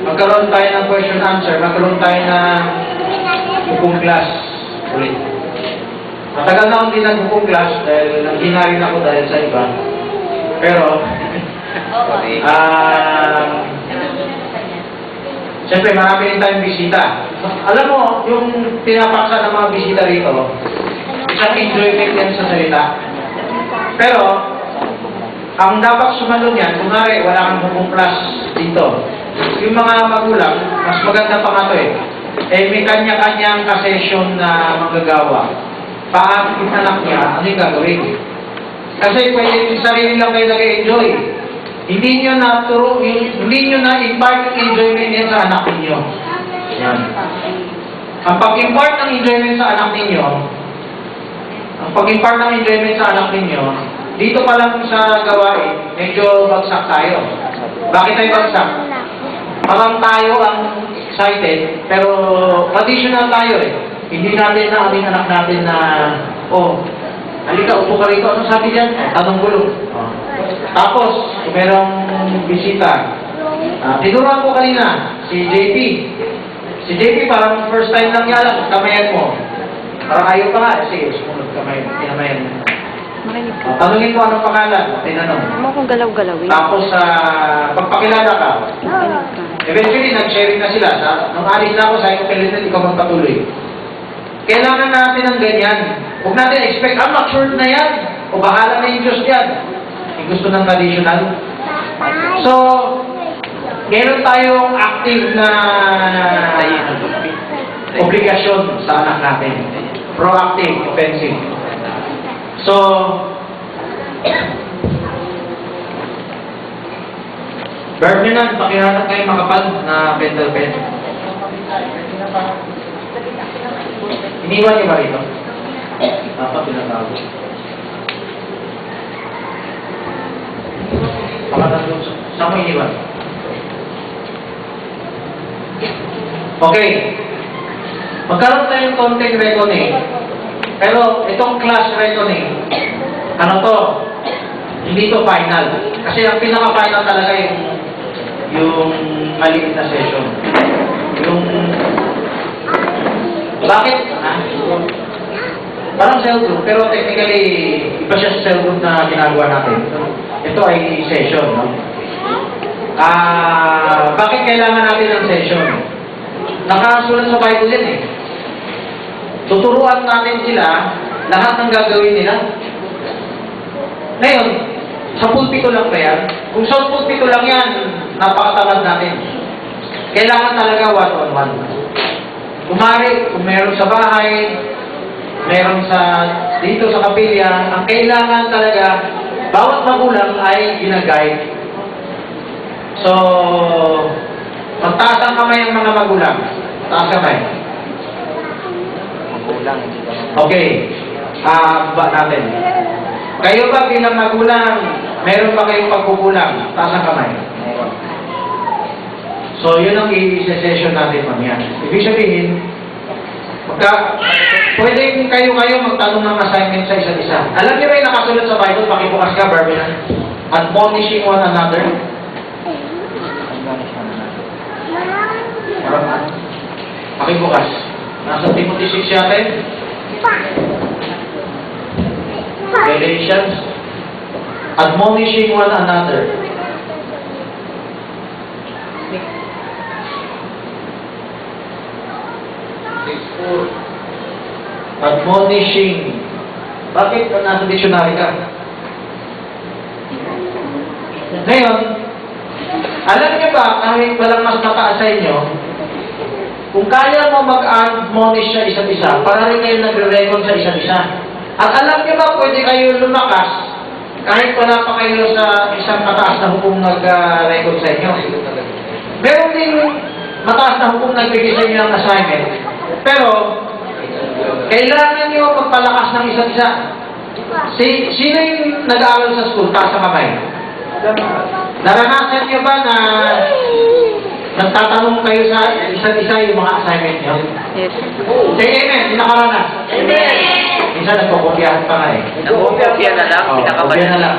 Magkaroon tayo ng question answer, magkaroon tayo ng hukong class ulit. Matagal na akong din nag-hukong class dahil nanghina rin ako dahil sa iba. Pero, siyempre marami rin tayong bisita. Alam mo, yung pinapaksa ng mga bisita rito, isang enjoyment yan sa salita. Pero, ang dapat sumalun yan, kunwari wala kang hukong class dito. Yung mga magulang, mas maganda pa nga to may kanya-kanyang kasesyon na magagawa. Paano yung anak niya, ano yung gagawin? Kasi pwede yung sarili lang kayo nag-enjoy. Hindi nyo na-turo, hindi nyo na-impart yung enjoyment yan sa anak ninyo. Yan. Ang pag-impart ng enjoyment sa anak ninyo, dito pa lang sa gawain, medyo bagsak tayo. Bakit tayo bagsak? Parang tayo ang excited, pero traditional tayo Hindi natin na aming anak natin na, halika, upo ka rito. Anong sabi dyan? Tanong gulo. Tapos, merong bisita. Tinuruan ko kanina, si JP. Si JP parang first time lang niya alam, kamayan mo. Parang ayaw pa nga. Sige, sumunod kinamayan mo. Tanungin ko anong pangalan. Tinanong. Ano kung galaw-galawin? Tapos, pagpakilala ka. Eventually, nag-sharing na sila. Nung alis na ako, sabi ko, kailangan ikaw magpatuloy. Kailangan natin ng ganyan. Huwag natin expect, matured na yan. O bahala na yung Diyos yan. Gusto ng traditional. So, meron tayong active na obligasyon sa anak natin. Proactive, offensive. So, verb nyo na, pakihanap kayo makapal na pencil pen. Iniwan niyo ba rito? Dapat pinatago. Pakatandong, saan mo iniwan? Okay. Magkaroon tayong content reckoning. Pero itong class reckoning, ano to? Hindi to final. Kasi ang pinaka-final talaga yung maliit na session. Bakit? Parang cell group, pero technically, iba siya sa cell group na ginagawa natin. Ito ay session, no? Bakit kailangan natin ng session? Nakasulat sa Bible yan Tuturuan natin sila lahat ng gagawin nila. Ngayon, sa pulpito lang ba yan? Kung sa pulpito lang yan, napakatamad natin. Kailangan talaga one-on-one. Kumari, kung meron sa bahay, meron dito sa kapilya, ang kailangan talaga, bawat magulang ay ginaguide. So, magtaas ang kamay ang mga magulang. Taas kamay. Magulang. Okay. Ba natin. Kayo ba bilang magulang, meron ba kayong pagkukulang? Taas ang kamay. So, yun ang i-session natin mamaya. Ibig sabihin, pwedeng kayo magtanong ng assignment sa isa't isa. Alam niyo ba yung nakasulat sa Bible, pakibukas ka, Barbara? Admonishing one another. Pakibukas. Nasa Timothy 6 yate. Galatians. Admonishing one another. Admonishing. Bakit nasa dictionary ka? Ngayon, alam niyo ba, kahit walang mas mataas sa inyo, kung kaya mo mag-admonish sa isa't isa, para rin kayo nagre-record sa isa't isa. At alam niyo ba, pwede kayo lumakas, kahit wala pa kayo sa isang mataas na hukom nag-record sa inyo. Meron din mataas na hukom nagbigay sa inyo ng assignment. Pero, kailangan nyo magpalakas ng isa't isa. Sino yung nag-aaral sa school? Taas sa kamay. Naranasan nyo ba na nagtatanong kayo sa isa't isa yung mga assignment nyo? Yes. Say amen, hindi nakaranas. Amen. Minsan nagpapopyahan pa nga Nagpapopya na lang, popya na lang.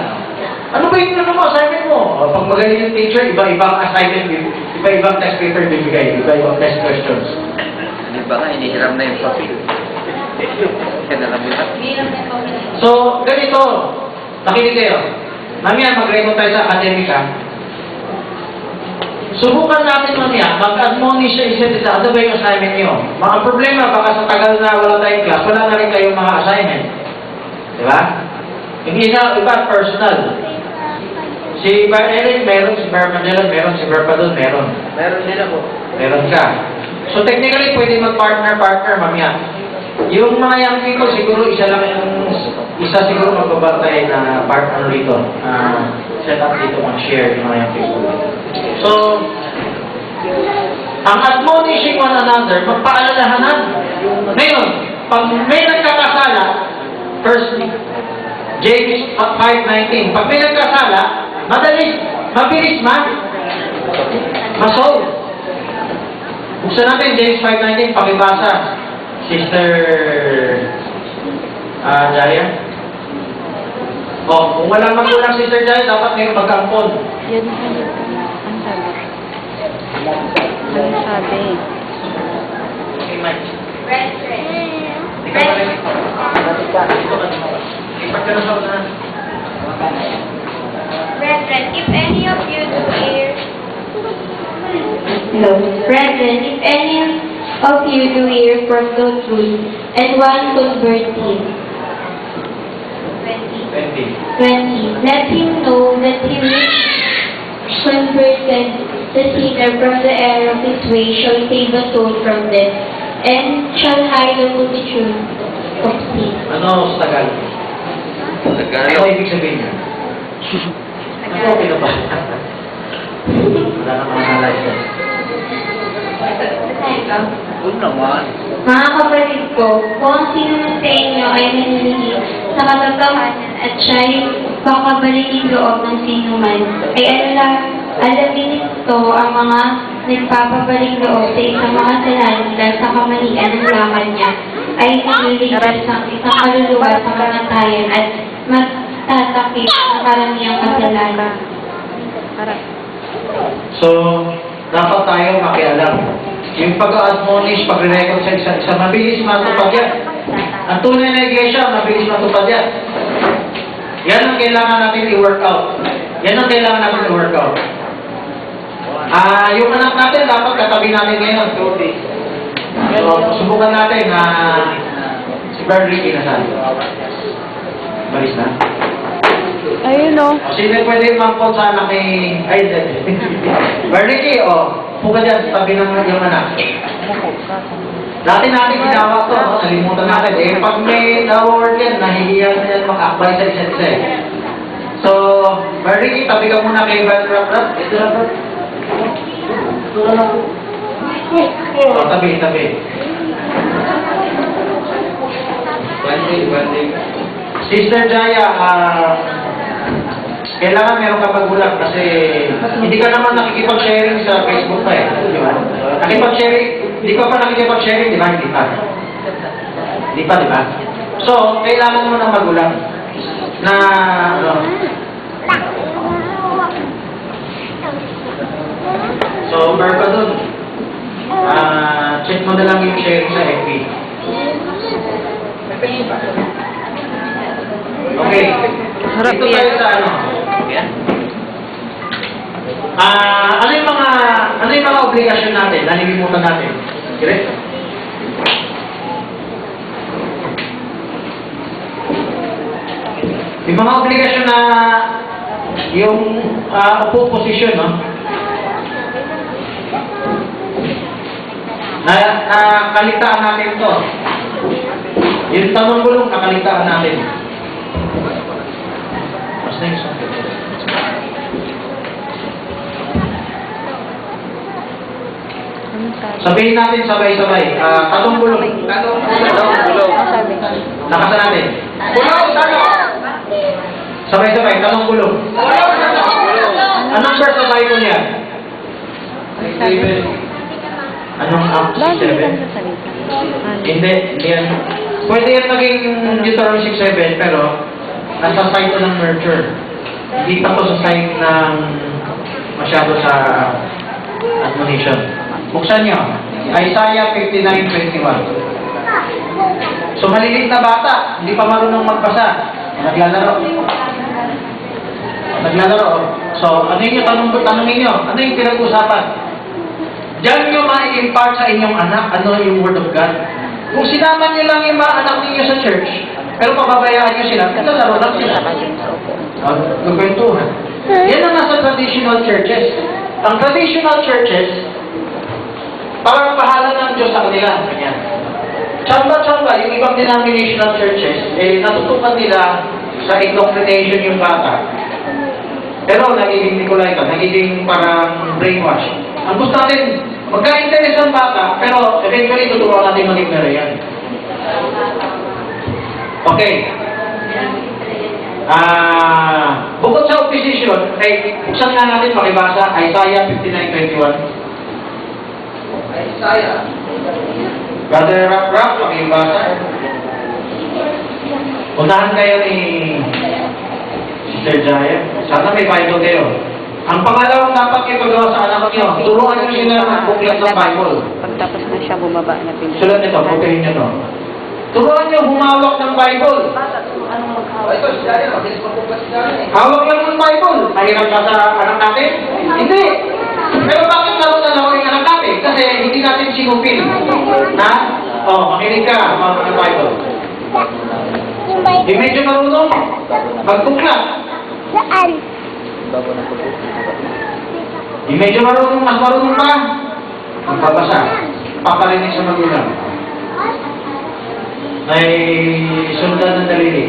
Ano ba yung ano mo, assignment mo? O, pag magaling yung teacher, iba-ibang assignment, iba-ibang test paper bibigay, iba-ibang test questions. Di ba nga, inihiram na yung papel. Kaya na lang yun. So, ganito, nakinig kayo. Mamaya mag-record tayo sa academic, ha? Subukan natin mamaya, mag-admonish sa isa't isa, ano ba yung assignment nyo? Mga problema, baka sa tagal na wala tayong class, wala na rin kayong mga assignment. Di ba? Yung isa, iba, personal. Si Bar Ellen, meron. Si Bar Magellan, meron. Si Bar Padon, meron. Meron din ako. Meron ka. So, technically, pwede mag-partner mamaya. Yung mga young people, siguro, isa siguro magbabantay na partner rito. Set up dito, mag-share yung mga young people. So, ang admonishing one another, magpaalalahanan. Ngayon, pag may nagkakasala, first, James 5:19, pag may nagkasala, madali, mabilis man, masolve. Buksan natin, James 5:19, pakibasa. Sister Jaya. Kung walang magulang Sister Jaya, dapat may magkampon. Yan ang sabi. Ang sabi. Okay, Mike. Red. Ikaw ba rin? Ipagkarasaw na. Brethren, if any of you do hear... No. Brethren, if any of you do hear from the truth, and one convert him. 20. Let him know that he which converted the sinner from the error of his way shall save the soul from death, and shall hide the multitude of sin. Ano sa Tagalog? Ano Tagalog. ibig sabihin niya? Ano okay na ba? Wala namang analysis. Good naman. Mga kapatid ko, kung ang sino man sa inyo ay nanilihi sa katotohanan at siya'y pakabalikin loob ng sino man, ay alamin nito ang mga nagpapabalik loob sa isang mga salanin dahil sa kamalian ng lakad niya, ay nililigtas ng isang kaluluwa sa kamatayan at magtatakip sa karamihang kasalanan. So, dapat tayo makialam. Yung pag-admonish, pag-record sa isa't isa, mabilis matupad yan. Ang tunay na iglesia, mabilis matupad yan. Yan ang kailangan natin i-work out. Yan ang kailangan natin i-work out. Yung anak natin, dapat katabi natin ngayon. So, subukan natin na si Brother Ricky nasaan. Balis na. Ayun o. O, sino pwede mangkot sa anak ni... Ay, Brother Ricky, puka dyan, tabi ng yung anak. Dati natin ginawa to, nalimutan natin. Pag may award yan, nahihiyan na yan mag-akbay sa isa't isa. So, Brother Ricky, tabi ka muna kay Brother Rap. Ito na po. Tabi. One day. Sister Jaya, kailangan meron ka magulang kasi hindi ka naman nakikipag-sharing sa Facebook pa eh. Di ba? Hindi ka pa nakikipag-sharing, di ba? Hindi pa, di ba? So, kailangan mo ng magulang na, so, Barba dun, check mo na lang yung sharing sa FB. Okay. Harap Dito tayo sa ano? Ano yung mga obligasyon natin? Nalilimutan natin. Direct. Yung mga obligasyon na yung posisyon, no? Kaligtaan natin to. Yung tamang gulong, nakaligtaan natin. Mas na yung sakit. Sabihin natin sabay-sabay. Tatong gulong. Gulong. Ang sabi. Nakasan natin. Gulong! Sabay-sabay. Tatong gulong. Anong verse sa Bible yan? Anong Acts Lagi 7? lang sa salita. Hindi yan. Pwede yan maging Deuteronomy 6:7, pero nasa site ng nurture. Hindi pa to sa side ng masyado sa admonition. Buksan nyo. Isaiah 59:21. So malilit na bata, hindi pa marunong magbasa. Naglalaro. So, ano yung tanongin nyo? Ano yung pinag-usapan? Diyan nyo ma-impart sa inyong anak, ano yung Word of God. Kung sinaman nyo lang yung mga anak ninyo sa church, pero pababayaan nyo sila, naglalaro lang sila. Nagkwentuhan. Yan ang nasa traditional churches. Ang traditional churches, parang bahala ng Diyos sa kanila. Ganyan. Tsamba-tsamba, yung ibang denominational churches, natutukan nila sa indoctrination yung bata. Pero nagiging Nicolay ka, nagiging parang brainwash. Ang gusto natin, magka-interest ang bata, pero eventually tuturuan natin mag-ignore yan. Okay. Bukod sa opposition, buksan nga natin makibasa, Isaiah 59:21. Isaiah. Brother Rap, makibasa. Unahan kayo ni Sister Jaya. Sana may Bible kayo. Ang pangalawang dapat kayo paggawa sa anak niyo, turuan niyo sila ng buklat ng Bible. Pagtapos na siya bumaba na pinag- Sulat nito, putihin niyo to. Turuan niyo humawak ng Bible. Hawak lang ng Bible. Mahirap ba sa anak natin? Hindi. Pero bakit laro na laro yung anak natin? Kasi hindi natin sinupin na, makinig ka, hawak ng Bible. Hindi medyo marunong, magbuklat. Saan? Hindi medyo marunong, mas marunong pa, magbabasa. Paparinig sa magulang. Ay sundan ng dalili.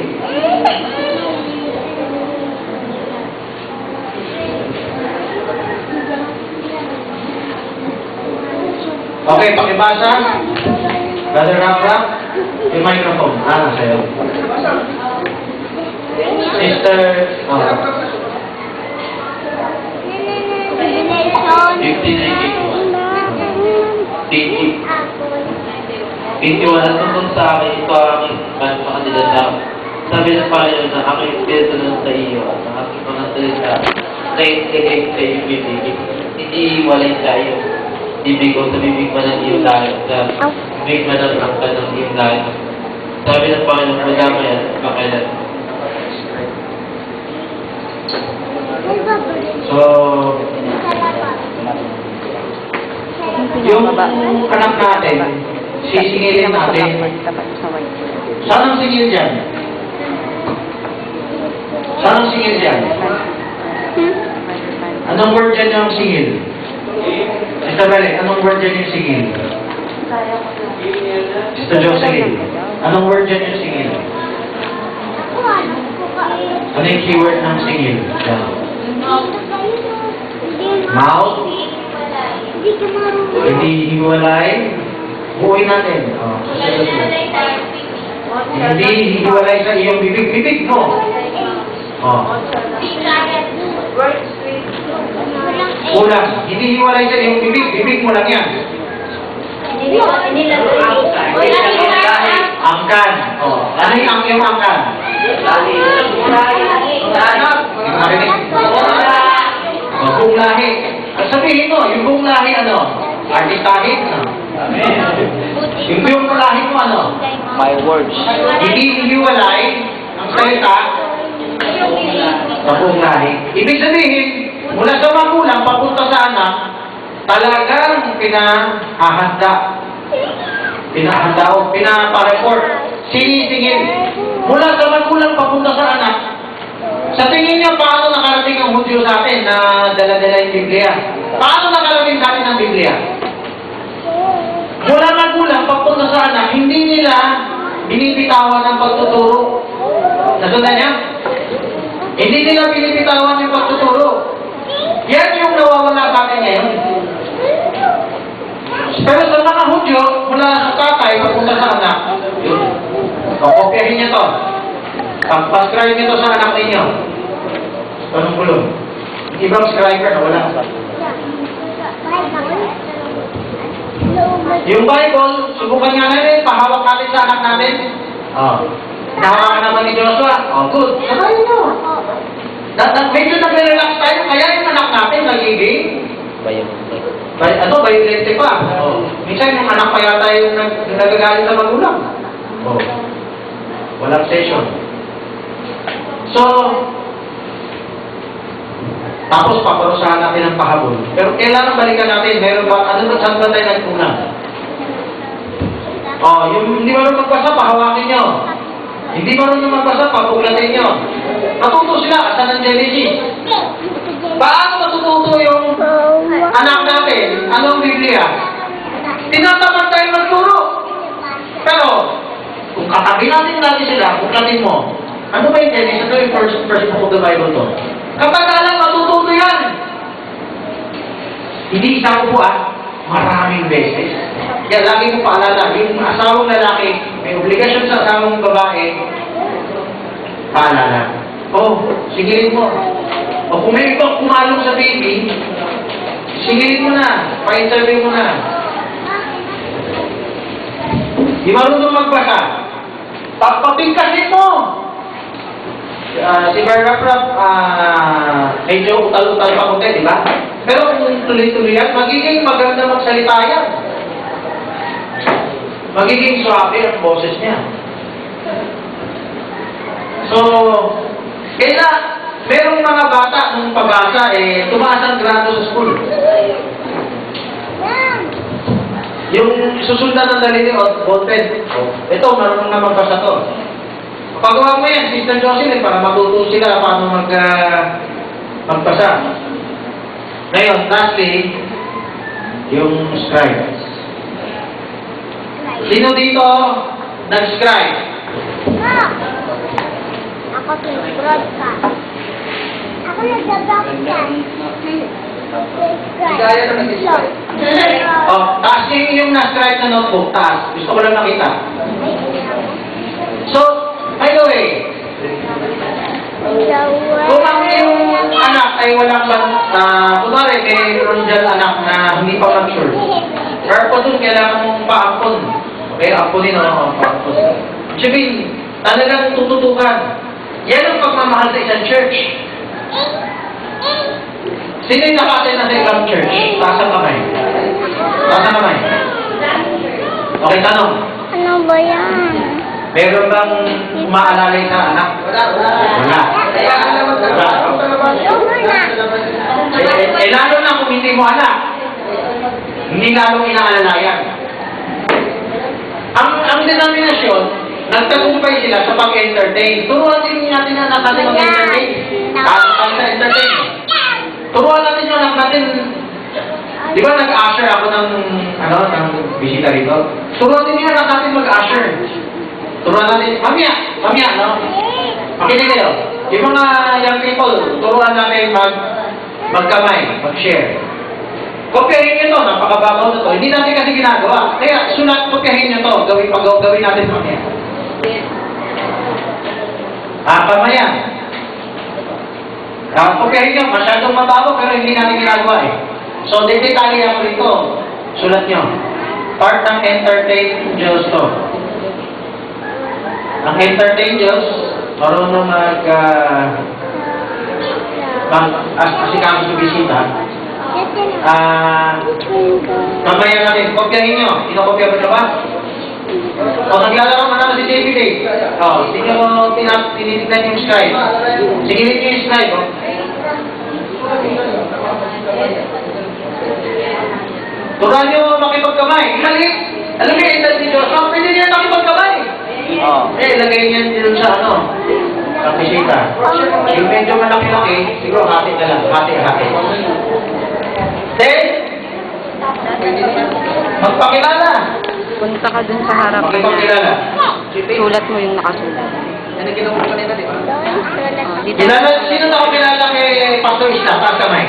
Okay, pakibasa. Brother Rap, yung microphone. Sa'yo. Sister, 51 at tungkol sa akin, ito ang aking sa kanila sa sabi ng Panginoon na aking espiritu nun sa iyo at ang aking mga salita na itigay sa iyo bibig. Hindi walay sa iyo. Bibig ko sa bibig man ng iyong lahat sa bibig man ng angkan ng iyong lahat. Sabi ng Panginoon, madama yan, makailan. So, yung anak natin, sisingilin natin. Saan ang singil dyan? Saan ang singil dyan? Anong word dyan yung singil? Sister Belen, anong word dyan yung singil? Sister Jocelyn, anong word dyan yung singil? Ano yung keyword ng singil? Dyan. Mouth? Hindi hiwalay? Buuin natin. Hindi hiwalay sa iyong bibig. Bibig mo. Kulang. Hindi hiwalay sa iyong bibig. Bibig mo lang yan. Angkan. Ano yung iyong angkan? Buong lahi. Sabihin mo, yung buong lahi ano? Artistahin? Yung buong lahi mo ano? My words. Hindi hiwalay ang salita sa buong lahi. Ibig sabihin, mula sa magulang papunta sa anak, talagang pinahanda o pinapareport, sinisingil. Mula sa magulang papunta sa anak, sa tingin niya, paano nakarating ang Hudyo sa atin na dala-dala yung Biblia? Paano nakarating sa atin ang Biblia? Mula magulang papunta sa anak, hindi nila binibitawan ng pagtuturo. Nasundan niya? Hindi nila binibitawan yung pagtuturo. Yan yung nawawala sa atin ngayon. Pero sa mga Hudyo, mula sa tatay papunta sa anak, yun. Kopyahin niyo to. Pag-prescribe niyo to sa anak ninyo. Tanong ko lang. Ibang scriber na wala. Yung Bible, subukan nga natin, pahawak natin sa anak natin. Nahawakan naman ni Joshua. Good. Sabayin mo. Medyo nagre-relax tayo, kaya yung anak natin nagiging violente pa. Oo. Minsan yung anak pa yata yung nagagalit sa magulang. Walang session. So, tapos paparusahan natin ang pahabol. Pero kailangan balikan natin, meron ba, saan ba tayo nagkunan? Yung hindi marunong magbasa, pahawakin nyo. Hindi marunong magbasa, papuklatin nyo. Matuto sila, saan ang Genesis? Paano matututo yung anak natin? Anong Biblia? Tinatamad tayo magturo. Pero, kung katabi natin sila, buklatin mo. Ano ba yung Genesis? Ito yung first book of the Bible to. Kapag matututo yan. Hindi isa ko po maraming beses. Kaya lagi mo paalala, yung asawang lalaki, may obligasyon sa asawang babae, paalala. Sigilin mo. Kung may ibang kumalong sa baby, sigilin mo na, pa-interview mo na. Di marunong magbasa. Papapingkasin mo. Si Baraprap, medyo utal-utal pa konti, di ba? Pero kung tuloy-tuloy yan, magiging maganda magsalita yan. Magiging suabe ang boses niya. So, merong mga bata nung pabasa, tumaas ang grado sa school. Yung susundan ng dalili o ballpen, ito, marunong na magbasa to. Pagawa mo yan, Sister Jocelyn, para matuto sila paano magbasa. Ngayon, lastly, yung scribe. Sino dito nag-scribe? Ako broadcast. Ako nag-broadcast. Gaya na nag-scribe. Taas yung na-scribe na notebook, taas. Gusto ko lang makita. So, by the way, kung ang iyong anak ay walang kunwari, mayroon dyan anak na hindi pa mature. Pero po dun, kailangan mong paampon. Okay, amponin o paampon. Sabihin, talagang tututukan. Yan ang pagmamahal sa isang church. Sino yung naka-attend na sa ibang church? Taas ang kamay. Taas ang kamay. Okay, tanong. Ano ba yan? Meron bang umaalalay sa anak? Wala. Lalo na kung hindi mo anak. Hindi lalong inaalalayan. Ang denominasyon, nagtagumpay sila sa pag-entertain. Turuan din natin na anak natin mag-entertain. Kahit sa entertain. Turuan natin yung anak natin. Di ba nag-usher ako ng bisita rito? Turuan din yung anak natin mag-usher. Turuan natin, mamaya, no? Makinig kayo. Yung mga young people, turuan natin magkamay, mag-share. Kopyahin nyo to, napakababaw na to. Hindi natin kasi ginagawa. Kaya, kopyahin nyo to, gawin natin mamaya. Pamayan. Kopyahin nyo, masyadong mababaw, pero hindi natin ginagawa So, detalye ako rito. Sulat nyo. Part ng entertain Diyos to. Ang entertain Diyos, marunong mag-asikaso sa bisita. Kamayan natin, kopyahin nyo. Inokopya ba ito ba? Naglalaro man naman si David sige mo, tinitignan yung scribe. Sigilin nyo yung scribe, Turuan nyo makipagkamay. Alam mo yung edad ni Diyos, pwede nyo makipagkamay. Lagay niya dito sa sa bisita. Yung medyo malaki-laki, siguro hati na lang. Hati. Then, magpakilala. Punta ka dun sa harap. Magpakilala. Sulat mo yung nakasulat. Yan ang ginawa ko kanina, di ba? Dito, Sino nakakilala kay Pastor Isla? Taas kamay.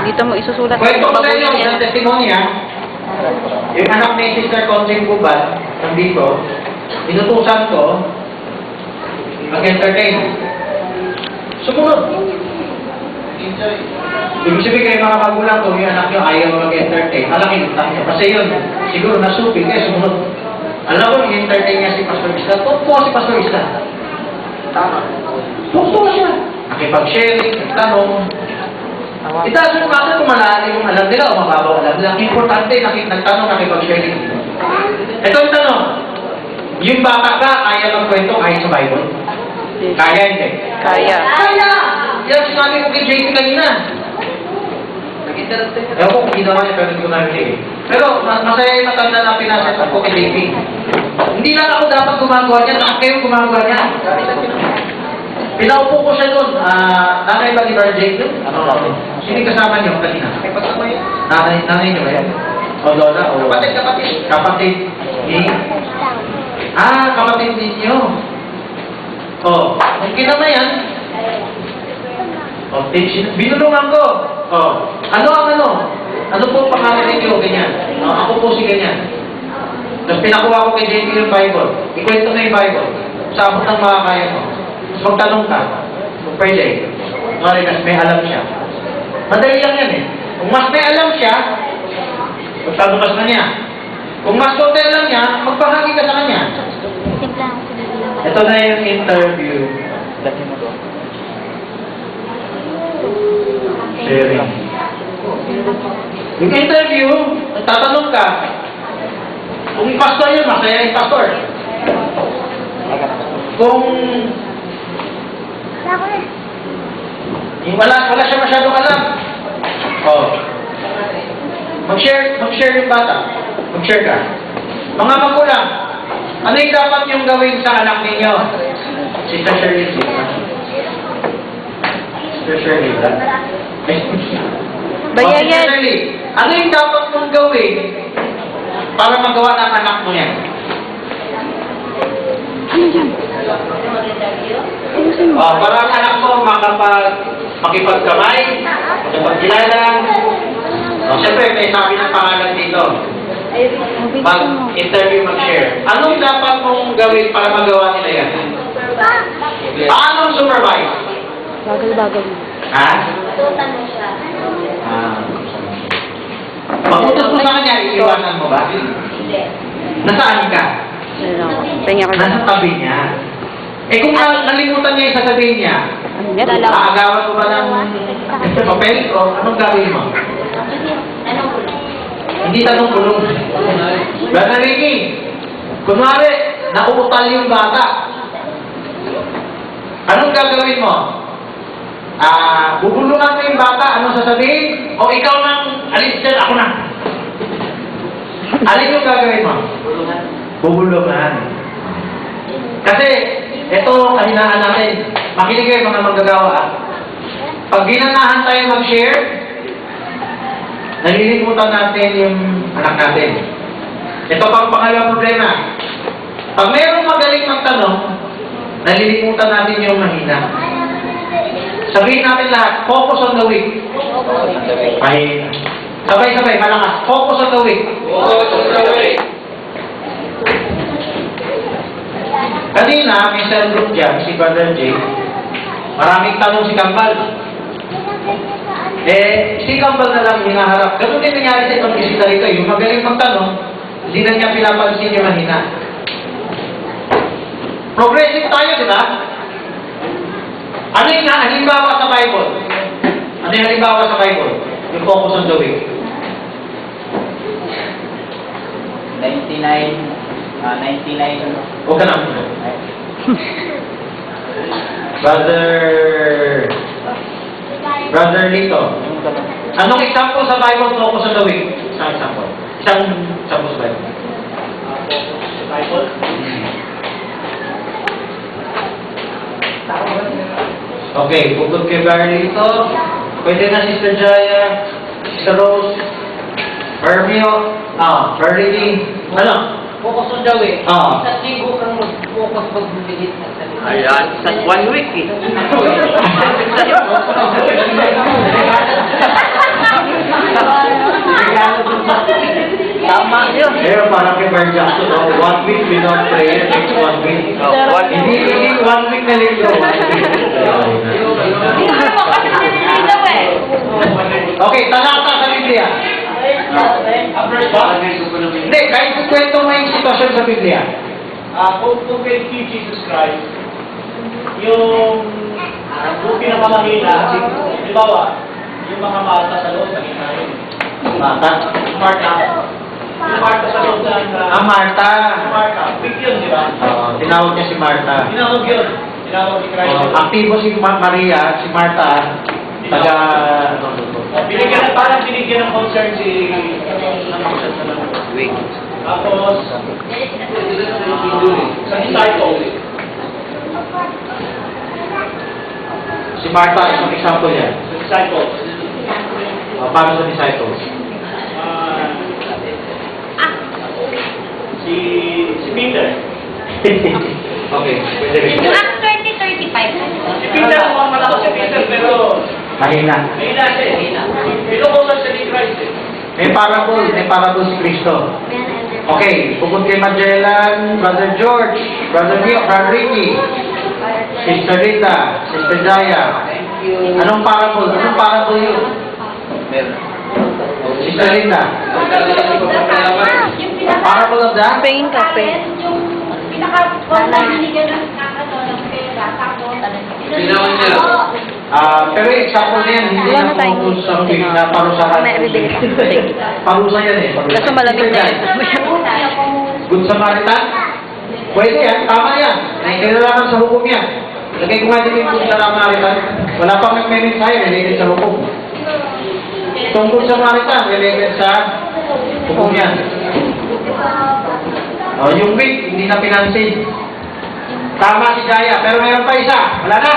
dito mo isusulat. Kwento ko sa inyo, isang testimony Yung anak ni Sister Conching Cubal, nandito, inutusan ko, mag-entertain. Sumunod. Ibig sabihin kayo mga magulang, kung yung anak nyo ayaw mag-entertain, malaking utang nyo. Kasi yun, siguro nasupin kayo, sumunod. Alam ko, i-entertain niya si Pastor Isla. Totoo si Pastor Isla. Tama. Tuwa siya. Nakipag-sharing, nagtanong. It doesn't matter kung malalim yung alam nila o mababaw alam nila. Importante, nagtanong, nakipag-sharing. Ito ang tanong. Yung bata ka, kaya magkwento kahit sa Bible? Kaya hindi? Kaya. Kaya! Yan sinabi ko kay JP kanina. Ewan ko kung ginawa niya, pero hindi ko narinig eh. Pero masaya yung matanda na pinaset ko kay JP. Hindi lang ako dapat gumagawa niya, lahat kayo gumagawa niya. Pinaupo ko siya doon. Nanay ba ni Brother Jake doon? Sino yung kasama niyo kanina? Nanay niyo ba yan? O Lola? O kapatid. Kapatid. Kapatid ninyo. O, kung kinama yan, binulungan ko. Ano ang ano? Ano po pangalan ninyo? Ganyan. Ako po si ganyan. Tapos pinakuha ko kay JP yung Bible. Ikwento na yung Bible. Sa abot ng makakaya mo. Tapos magtanong ka. Kung pwede. Mari, mas may alam siya. Madali lang yan eh. Kung mas may alam siya, magtanong ka sa kanya. Kung mas konti alam niya, magbahagi ka sa kanya. Ito na yung interview. Sharing. Yung interview, tatanong ka, kung pastor yun, masaya yung pastor. Kung wala siya masyadong alam, mag-share yung bata. Mag-share ka. Mga magulang, ano yung dapat yung gawin sa anak ninyo? Sister Shirley. Sister Shirley. Bayayan. Ano yung dapat mong gawin para magawa ng anak mo yan? Para ang anak mo makipagkamay, makipagkilala. Siyempre, may sabi ng pangalan dito. Mag-interview, mag-share. Anong dapat mong gawin para magawa nila yan? Paano supervise? Bagal-bagal. Ha? Pag-utos mo sa kanya, iiwanan mo ba? Nasaan ka? Tingnan ko Nasa tabi niya. Kung nalimutan niya yung sasabihin niya, aagawan mo ba ng papel o anong gawin mo? Hindi tanong kulong. Brother Ricky, kunwari, nauutal yung bata. Anong gagawin mo? Bubulungan mo yung bata, anong sasabihin? O ikaw nang alis dyan, ako na. Alin yung gagawin mo? Bubulungan. Kasi, ito kahinaan natin. Makinig kayo mga manggagawa. Pag ginanahan tayo mag-share, nalilimutan natin yung anak natin. Ito pang pangalawang problema. Pag mayroong magaling magtanong, nalilimutan natin yung mahina. Sabihin natin lahat, focus on the weak. Mahina. Sabay-sabay, malakas. Focus on the weak. Focus on the weak. Kanina, may cell group dyan, si Brother Jay. Maraming tanong si Kambal. Si Kambal na lang hinaharap. Ganun din nangyari sa itong bisita rito. Yung magaling magtanong, hindi na niya pinapansin yung mahina. Progressive tayo, di ba? Ano yung halimbawa sa Bible? Ano yung halimbawa sa Bible? Yung focus on the weak. 99. Huwag ka na. Brother Lito. Anong example sa Bible focus on the weak? Isang example. Isang example sa Bible. Okay, bukod kay Brother Lito, pwede na Sister Jaya, Sister Rose, Hermio, Brother Lee, ano? Focus on the way. Ah. Sa linggo kang mag-focus magbibigit ng salita. Ayan, sa 1 week eh. Tama yun. Pero parang kay Brother Jackson, 1 week without prayer, next 1 week. Hindi 1 week na linggo. Okay, talata sa Biblia. Hindi, kahit kwento mo yung sitwasyon sa Biblia. Kung kay Jesus Christ, yung Kung pinakamahina, halimbawa, yung mga mata sa loob, mahina yun. Marta? Marta. Yung Marta sa loob sa... Marta. Marta. Big yun, di ba? Tinawag niya si Marta. Tinawag yun. Tinawag ni Christ. Aktibo si Maria, si Marta, taga... Binigyan na, parang binigyan ng concern si... Tapos, sa disciples. Si Marta, isang example yan. Sa disciples. Paano sa disciples? Si Peter. Okay, pwede rin. Yung Acts 20:35. Si Peter, mukhang malakas si Peter, pero Mahina. mahina siya eh. Pinukusan siya ni Christ eh. May parable si Kristo. Okay, bukod kay Magellan, Brother George, Brother Ricky, Sister Rita, Sister Jaya. Anong parable? Anong parable yun? Sister Rita. Parable of the? Pain ka, pain. Yung pinaka-binigyan ng ng pera, tapos Ginawan niya. Pero yung example na yan, hindi Wala na na tayong focus sa pig na parusahan. May everyday lang. Sige. Parusa yan eh. parusa. Kaso malamig na yan. Good Samaritan? Pwede yan, tama yan. May kailangan sa hukom yan. Lagay ko nga din yung Good Samaritan. Wala pang nag-mensahe related sa hukom. Itong Good Samaritan related sa hukom yan. Yung week, hindi na pinansin. Tama si Jaya, pero mayroon pa isa. Wala na?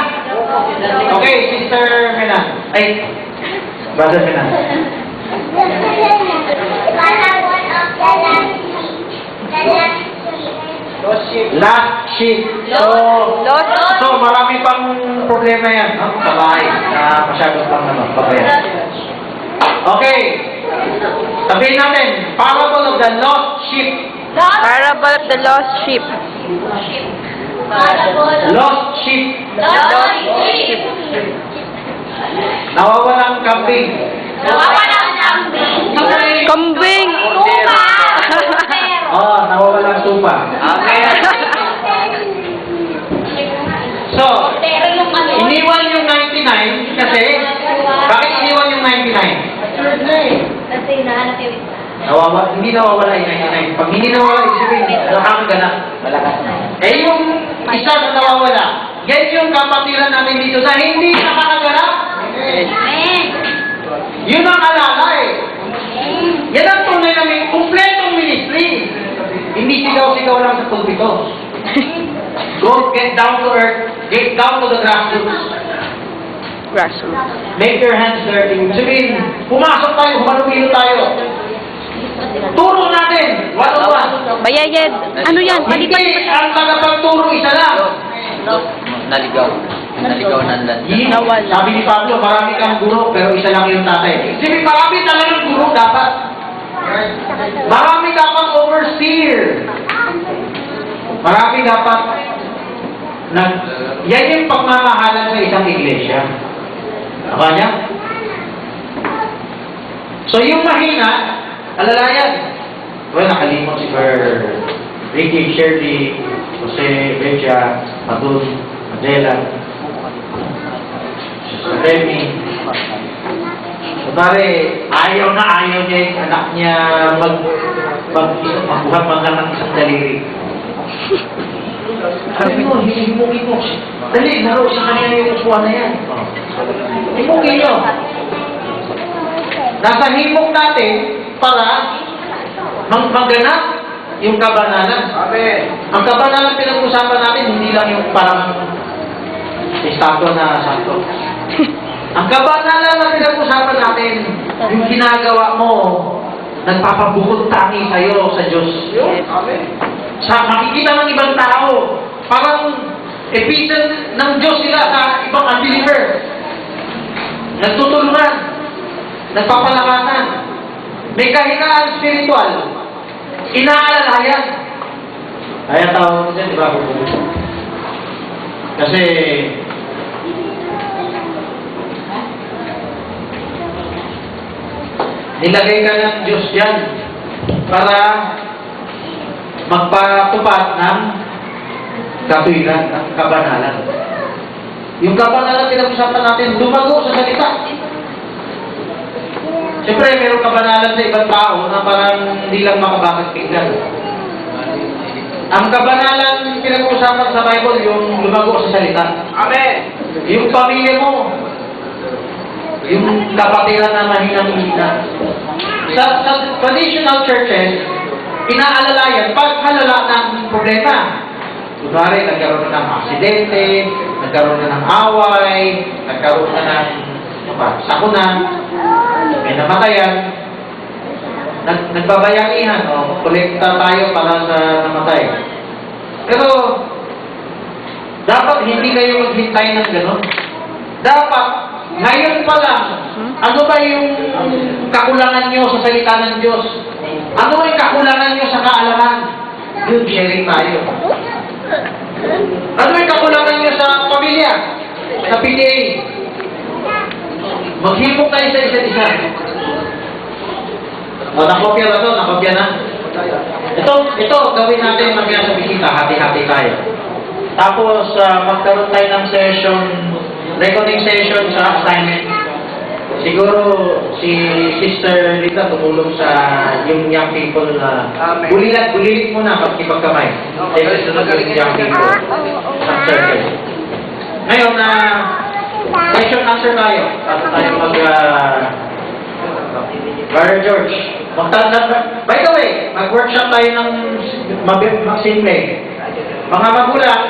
Okay, Sister Menan. Ay, Brother Menan. Last sheet. So, marami pang problema yan. Babae. Masyadong pang babae. Okay. Sabihin natin, parable of the lost sheep. Parable of the lost sheep. Lost sheep. Nawawalang kambing. Kambing! Nawawalang tupa. So, iniwan yung 99 kasi, bakit iniwan yung 99? Hindi nawawala yung 99. Pag hindi nawawala, isipin, nakakaganap. Yung isa na nawawala, yan yung kapatiran namin dito sa hindi nakakaganap. Yun ang alala eh. Yan ang tunay na may kumpletong ministry. Hindi sigaw-sigaw lang sa pulpito. Go, get down to earth, get down to the grassroots. Grassroots. Make your hands dirty. Sabihin, pumasok tayo, humanumilo tayo. Turo natin, one-on-one. Bayayed. Ano yan? Hindi Palipat. ang tagapagturo isa lang. Naligaw ng land. Nawala. Sabi ni Pablo, marami kang guro, pero isa lang yung tatay. Sabi, marami talagang guro dapat. Marami dapat overseer. Marami dapat yan yung pagmamahalan sa isang iglesia. Apa niya? So yung mahina, alalayan. Well, nakalimot si Ricky, Shirley, Jose, Becha, Madun, Adela, Sister Remy. Kunwari, ayaw niya yung anak niya magbuhat ng isang daliri. Sabi mo, himungin mo. Dali, naro sa kanila yung upuan na yan. Himungin nyo. Nasa himong natin para maganap yung kabanalan. Ang kabanalan pinag-usapan natin, hindi lang yung parang estatwa na santo. Ang kabanalan na pinag-usapan natin, yung ginagawa mo, nagpapabukod tangi sa'yo sa Diyos. Sa makikita ng ibang tao, parang episan ng Diyos sila sa ibang unbeliever. Nagtutulungan, nagpapalakasan, may kahinaan spiritual, inaalalayan. Kaya tawag mo dyan, di ba? Kasi, nilagay ka ng Diyos yan para magpatupad ng katuwiran, ng kabanalan. Yung kabanalan pinag-usapan natin, lumago sa salita. Siyempre, mayroong kabanalan sa ibang tao na parang hindi lang makabakit pinggan. Ang kabanalan pinag-usapan sa Bible, yung lumago sa salita. Amen! Yung pamilya mo, yung kapatiran na mahina-hina. Sa traditional churches, inaalalayan pag halala ng problema. Kunwari, nagkaroon na ng aksidente, nagkaroon na ng away, nagkaroon na ng sakunan, may namatayan, nagbabayanihan, kolekta tayo para sa namatay. Pero, dapat hindi kayo maghintay ng gano'n. Dapat, ngayon pa lang, ano ba yung kakulangan nyo sa salita ng Diyos? Ano yung kakulangan nyo sa kaalaman? Yun, sharing tayo. Ano yung kakulangan nyo sa pamilya? Sa PTA? Maghimok tayo sa isa't isa. Nakopya na to, nakopya na. Ito, gawin natin mamaya sa bisita, hati-hati tayo. Tapos, magkaroon tayo ng session, recording session sa assignment. Siguro, si Sister Rita tumulong sa yung young people na bulilit muna pagkipagkamay. Sa susunod yung young people sa service. Ngayon, question answer tayo. Para tayo Brother George, by the way, mag-workshop tayo ng simple. Mga magulang,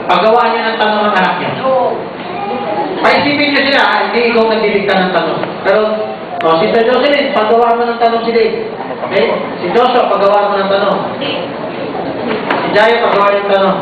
pagawaan nyo ng tanong ng anak nyo. Paisipin nyo sila, hindi ikaw nagdidikta ng tanong. Pero, Sister Jocelyn, pagawaan mo ng tanong si Dave. Okay? Si Joshua, pagawaan mo ng tanong. Si Jayo, pagawaan ng tanong.